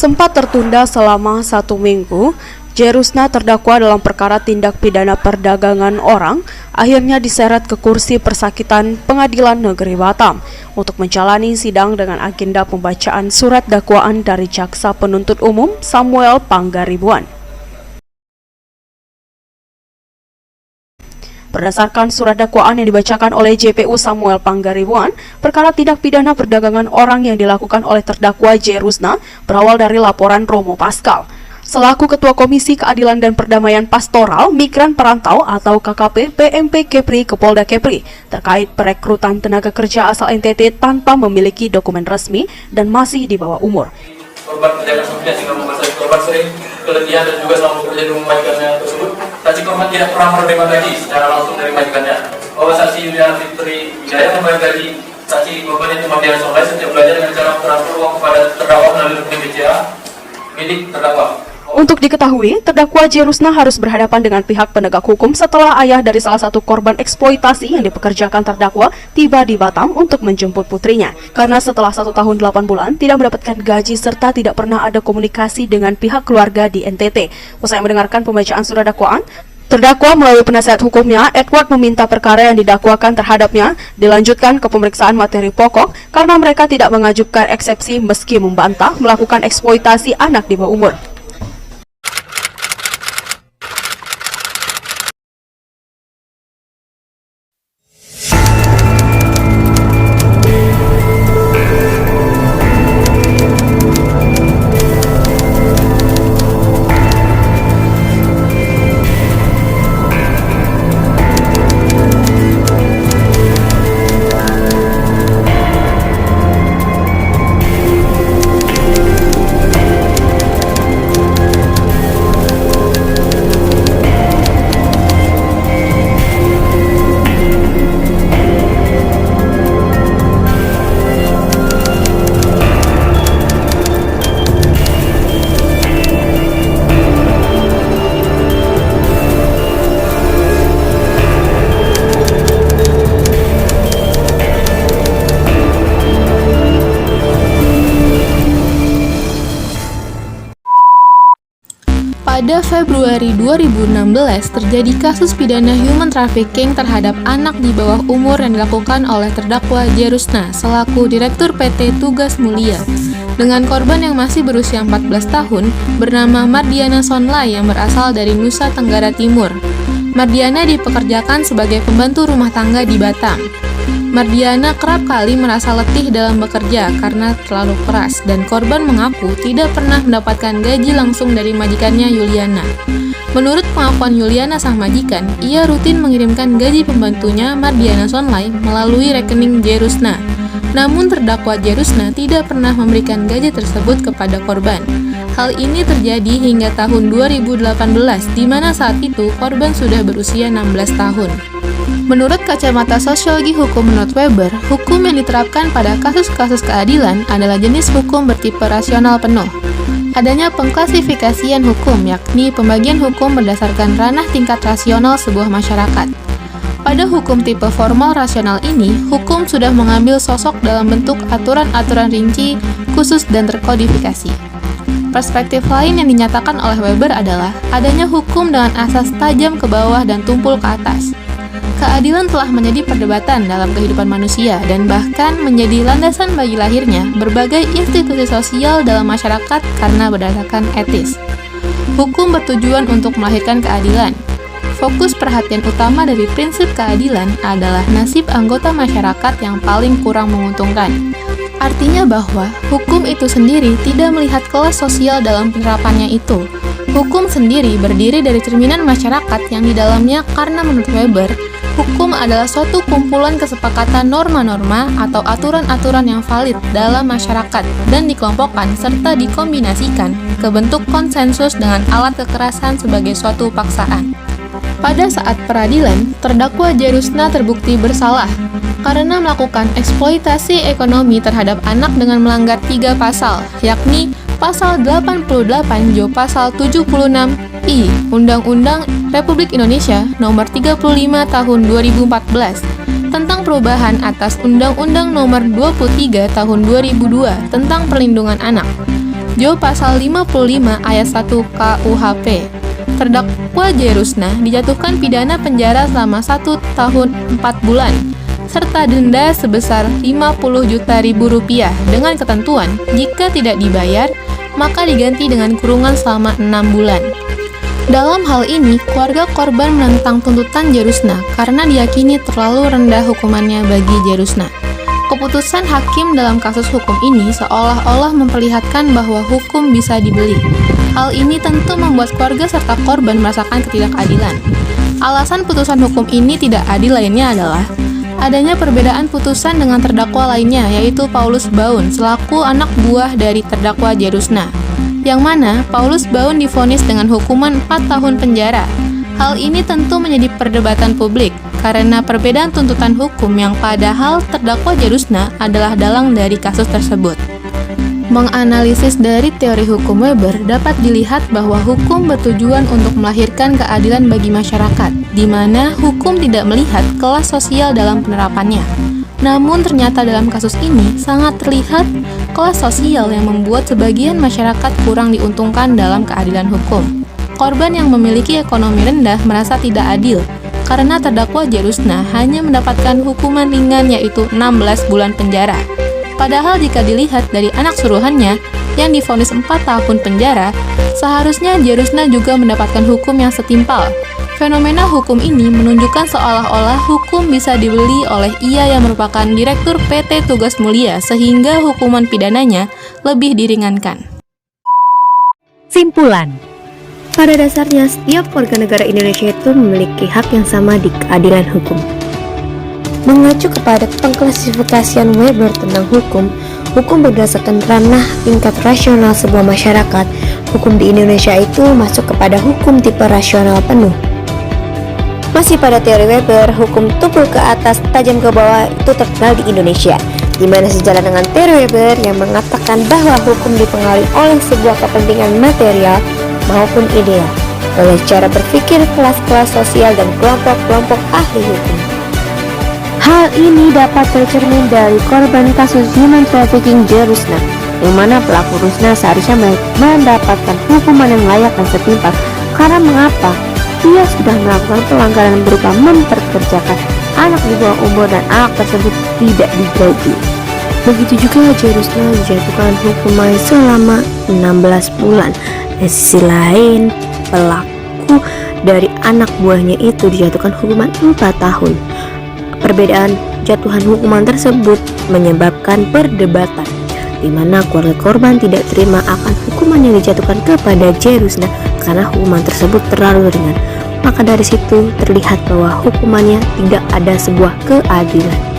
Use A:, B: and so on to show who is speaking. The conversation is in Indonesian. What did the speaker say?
A: Sempat tertunda selama 1 minggu, Jerusna terdakwa dalam perkara tindak pidana perdagangan orang akhirnya diseret ke kursi persakitan Pengadilan Negeri Batam untuk menjalani sidang dengan agenda pembacaan surat dakwaan dari Jaksa Penuntut Umum Samuel Panggaribuan. Berdasarkan surat dakwaan yang dibacakan oleh JPU Samuel Panggaribuan, perkara tindak pidana perdagangan orang yang dilakukan oleh terdakwa Jerusna berawal dari laporan Romo Pascal, selaku Ketua Komisi Keadilan dan Perdamaian Pastoral Migran Perantau atau KKP PMP Kepri ke Polda Kepri terkait perekrutan tenaga kerja asal NTT tanpa memiliki dokumen resmi dan masih di bawah umur.
B: Korban menjaga sukses dengan memperoleh korban sering keletihan dan juga selama bekerja di rumah majikannya tersebut. Saksi korban tidak pernah menerima gaji secara langsung dari majikannya. Bahwa saksi Yuliana Fitri Wijaya membayar gaji saksi korban itu Mardiana Soleh setiap belajar dengan cara transfer uang kepada terdakwa melalui rekening BCA milik terdakwa.
A: Untuk diketahui, terdakwa Jerusna harus berhadapan dengan pihak penegak hukum setelah ayah dari salah satu korban eksploitasi yang dipekerjakan terdakwa tiba di Batam untuk menjemput putrinya. Karena setelah 1 tahun 8 bulan tidak mendapatkan gaji serta tidak pernah ada komunikasi dengan pihak keluarga di NTT. Usai mendengarkan pembacaan surat dakwaan, terdakwa melalui penasihat hukumnya, Edward meminta perkara yang didakwakan terhadapnya dilanjutkan ke pemeriksaan materi pokok karena mereka tidak mengajukan eksepsi meski membantah melakukan eksploitasi anak di bawah umur.
C: Pada Februari 2016 terjadi kasus pidana human trafficking terhadap anak di bawah umur yang dilakukan oleh terdakwa Jerusna selaku Direktur PT Tugas Mulia dengan korban yang masih berusia 14 tahun bernama Mardiana Sonlai yang berasal dari Nusa Tenggara Timur. Mardiana dipekerjakan sebagai pembantu rumah tangga di Batam. Mardiana kerap kali merasa letih dalam bekerja karena terlalu keras dan korban mengaku tidak pernah mendapatkan gaji langsung dari majikannya Yuliana. Menurut pengakuan Yuliana sang majikan, ia rutin mengirimkan gaji pembantunya Mardiana Sonlai melalui rekening Jerusna. Namun terdakwa Jerusna tidak pernah memberikan gaji tersebut kepada korban. Hal ini terjadi hingga tahun 2018 di mana saat itu korban sudah berusia 16 tahun. Menurut kacamata sosiologi hukum menurut Weber, hukum yang diterapkan pada kasus-kasus keadilan adalah jenis hukum bertipe rasional penuh. Adanya pengklasifikasian hukum, yakni pembagian hukum berdasarkan ranah tingkat rasional sebuah masyarakat. Pada hukum tipe formal rasional ini, hukum sudah mengambil sosok dalam bentuk aturan-aturan rinci, khusus dan terkodifikasi. Perspektif lain yang dinyatakan oleh Weber adalah adanya hukum dengan asas tajam ke bawah dan tumpul ke atas. Keadilan telah menjadi perdebatan dalam kehidupan manusia dan bahkan menjadi landasan bagi lahirnya berbagai institusi sosial dalam masyarakat karena berdasarkan etis. Hukum bertujuan untuk melahirkan keadilan. Fokus perhatian utama dari prinsip keadilan adalah nasib anggota masyarakat yang paling kurang menguntungkan. Artinya bahwa hukum itu sendiri tidak melihat kelas sosial dalam penerapannya itu. Hukum sendiri berdiri dari cerminan masyarakat yang di dalamnya karena menurut Weber, hukum adalah suatu kumpulan kesepakatan norma-norma atau aturan-aturan yang valid dalam masyarakat dan dikelompokkan serta dikombinasikan ke bentuk konsensus dengan alat kekerasan sebagai suatu paksaan. Pada saat peradilan, terdakwa Jerusna terbukti bersalah karena melakukan eksploitasi ekonomi terhadap anak dengan melanggar 3 pasal, yakni Pasal 88 Jo Pasal 76I Undang-Undang Republik Indonesia Nomor 35 Tahun 2014 tentang perubahan atas Undang-Undang Nomor 23 Tahun 2002 tentang Perlindungan Anak. Jo pasal 55 ayat 1 KUHP. Terdakwa J. Rusna dijatuhkan pidana penjara selama 1 tahun 4 bulan serta denda sebesar 50 juta ribu rupiah dengan ketentuan jika tidak dibayar maka diganti dengan kurungan selama 6 bulan. Dalam hal ini, keluarga korban menentang tuntutan J. Rusna karena diyakini terlalu rendah hukumannya bagi J. Rusna. Keputusan hakim dalam kasus hukum ini seolah-olah memperlihatkan bahwa hukum bisa dibeli. Hal ini tentu membuat keluarga serta korban merasakan ketidakadilan. Alasan putusan hukum ini tidak adil lainnya adalah adanya perbedaan putusan dengan terdakwa lainnya, yaitu Paulus Baun selaku anak buah dari terdakwa J. Rusna, yang mana Paulus Baun divonis dengan hukuman 4 tahun penjara. Hal ini tentu menjadi perdebatan publik karena perbedaan tuntutan hukum yang padahal terdakwa J. Rusna adalah dalang dari kasus tersebut. Menganalisis dari teori hukum Weber dapat dilihat bahwa hukum bertujuan untuk melahirkan keadilan bagi masyarakat, di mana hukum tidak melihat kelas sosial dalam penerapannya. Namun ternyata dalam kasus ini sangat terlihat kelas sosial yang membuat sebagian masyarakat kurang diuntungkan dalam keadilan hukum. Korban yang memiliki ekonomi rendah merasa tidak adil, karena terdakwa J. Rusna hanya mendapatkan hukuman ringan yaitu 16 bulan penjara. Padahal jika dilihat dari anak suruhannya yang divonis 4 tahun penjara, seharusnya J. Rusna juga mendapatkan hukum yang setimpal. Fenomena hukum ini menunjukkan seolah-olah hukum bisa dibeli oleh ia yang merupakan Direktur PT Tugas Mulia sehingga hukuman pidananya lebih diringankan.
D: Simpulan. Pada dasarnya, setiap warga negara Indonesia itu memiliki hak yang sama di keadilan hukum. Mengacu kepada pengklasifikasian Weber tentang hukum berdasarkan ranah tingkat rasional sebuah masyarakat, hukum di Indonesia itu masuk kepada hukum tipe rasional penuh. Masih pada teori Weber, hukum tumpul ke atas, tajam ke bawah itu terkenal di Indonesia, di mana sejalan dengan teori Weber yang mengatakan bahwa hukum dipengaruhi oleh sebuah kepentingan material maupun ideal, oleh cara berpikir kelas-kelas sosial dan kelompok-kelompok ahli hukum. Hal ini dapat tercermin dari korban kasus human trafficking J. Rusna, yang mana pelaku Rusna seharusnya mendapatkan hukuman yang layak dan setimpal. Karena mengapa? Ia sudah melakukan pelanggaran berupa memperkerjakan anak di bawah umur dan anak tersebut tidak digaji. Begitu juga J. Rusna dijatuhkan hukuman selama 16 bulan. Di sisi lain, pelaku dari anak buahnya itu dijatuhkan hukuman 4 tahun. Perbedaan jatuhan hukuman tersebut menyebabkan perdebatan, di mana keluarga korban tidak terima akan hukuman yang dijatuhkan kepada J. Rusna karena hukuman tersebut terlalu ringan. Maka dari situ terlihat bahwa hukumannya tidak ada sebuah keadilan.